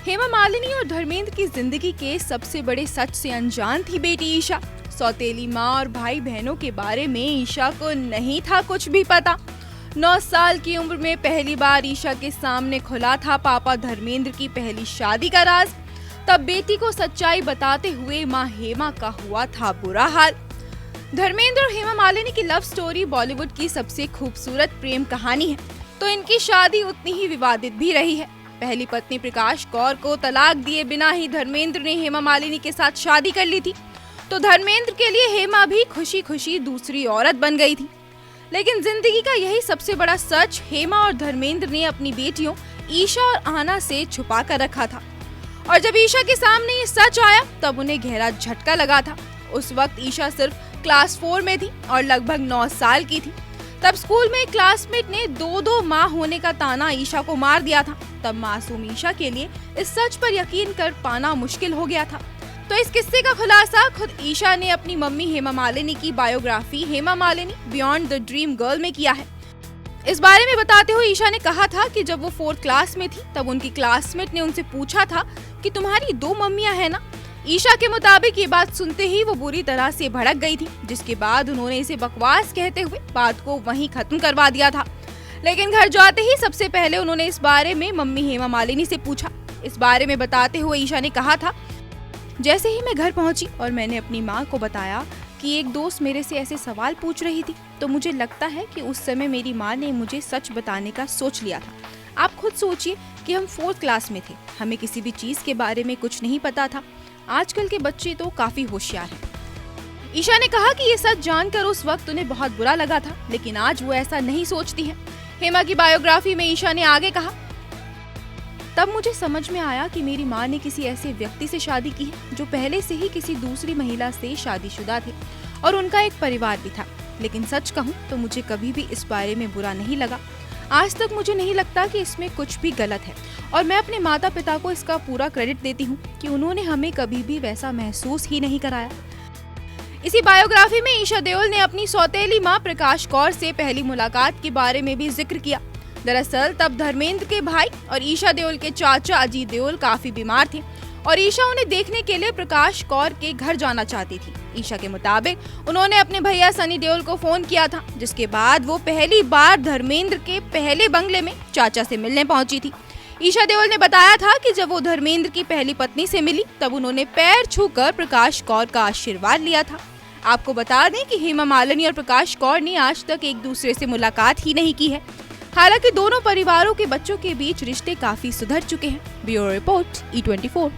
हेमा मालिनी और धर्मेंद्र की जिंदगी के सबसे बड़े सच से अनजान थी बेटी ईशा। सौतेली माँ और भाई बहनों के बारे में ईशा को नहीं था कुछ भी पता। 9 साल की उम्र में पहली बार ईशा के सामने खुला था पापा धर्मेंद्र की पहली शादी का राज। तब बेटी को सच्चाई बताते हुए माँ हेमा का हुआ था बुरा हाल। धर्मेंद्र और हेमा मालिनी की लव स्टोरी बॉलीवुड की सबसे खूबसूरत प्रेम कहानी है, तो इनकी शादी उतनी ही विवादित भी रही है। पहली पत्नी प्रकाश कौर को तलाक दिए बिना ही धर्मेंद्र ने हेमा मालिनी के साथ शादी कर ली थी, तो धर्मेंद्र के लिए हेमा भी खुशी खुशी दूसरी औरत बन गई थी। लेकिन जिंदगी का यही सबसे बड़ा सच हेमा और धर्मेंद्र ने अपनी बेटियों ईशा और आना से छुपा कर रखा था। और जब ईशा के सामने ये सच आया तब उन्हें गहरा झटका लगा था। उस वक्त ईशा सिर्फ क्लास 4 में थी और लगभग 9 साल की थी। तब स्कूल में एक क्लासमेट ने 2 माँ होने का ताना ईशा को मार दिया था। तब मासूम ईशा के लिए इस सच पर यकीन कर पाना मुश्किल हो गया था। तो इस किस्से का खुलासा खुद ईशा ने अपनी मम्मी हेमा मालिनी की biography Hema Malini beyond the dream girl में किया है। इस बारे में बताते हुए ईशा ने कहा था कि जब वो 4th क्लास में थी तब उनकी क्लासमेट ने उनसे पूछा था कि तुम्हारी 2 मम्मियां हैं ना। ईशा के मुताबिक ये बात सुनते ही वो बुरी तरह से भड़क गई थी, जिसके बाद उन्होंने इसे बकवास कहते हुए बात को वहीं खत्म करवा दिया था। लेकिन घर जाते ही सबसे पहले उन्होंने इस बारे में मम्मी हेमा मालिनी से पूछा। इस बारे में बताते हुए ईशा ने कहा था, जैसे ही मैं घर पहुंची और मैंने अपनी माँ को बताया कि एक दोस्त मेरे से ऐसे सवाल पूछ रही थी, तो मुझे लगता है कि उस समय मेरी माँ ने मुझे सच बताने का सोच लिया था। आप खुद सोचिए कि हम 4th क्लास में थे, हमें किसी भी चीज के बारे में कुछ नहीं पता था। आजकल के बच्चे तो काफी होशियार हैं। ईशा ने कहा कि ये सच जानकर उस वक्त उन्हें बहुत बुरा लगा था, लेकिन आज वो ऐसा नहीं सोचती हैं। हेमा की बायोग्राफी में ईशा ने आगे कहा, तब मुझे समझ में आया कि मेरी माँ ने किसी ऐसे व्यक्ति से शादी की है जो पहले से ही किसी दूसरी महिला से शादीशुदा थे और उनका एक परिवार भी था। लेकिन सच कहूँ तो मुझे कभी भी इस बारे में बुरा नहीं लगा। आज तक मुझे नहीं लगता कि इसमें कुछ भी गलत है और मैं अपने माता पिता को इसका पूरा क्रेडिट देती हूँ कि उन्होंने हमें कभी भी वैसा महसूस ही नहीं कराया। इसी बायोग्राफी में ईशा देओल ने अपनी सौतेली माँ प्रकाश कौर से पहली मुलाकात के बारे में भी जिक्र किया। दरअसल तब धर्मेंद्र के भाई और ईशा देओल के चाचा अजीत देओल काफी बीमार थे और ईशा उन्हें देखने के लिए प्रकाश कौर के घर जाना चाहती थी। ईशा के मुताबिक उन्होंने अपने भैया सनी देओल को फोन किया था, जिसके बाद वो पहली बार धर्मेंद्र के पहले बंगले में चाचा से मिलने पहुंची थी। ईशा देओल ने बताया था कि जब वो धर्मेंद्र की पहली पत्नी से मिली तब उन्होंने पैर छूकर प्रकाश कौर का आशीर्वाद लिया था। आपको बता दें कि हेमा मालिनी और प्रकाश कौर ने आज तक एक दूसरे से मुलाकात ही नहीं की है। हालांकि दोनों परिवारों के बच्चों के बीच रिश्ते काफी सुधर चुके हैं। Bureau report E24।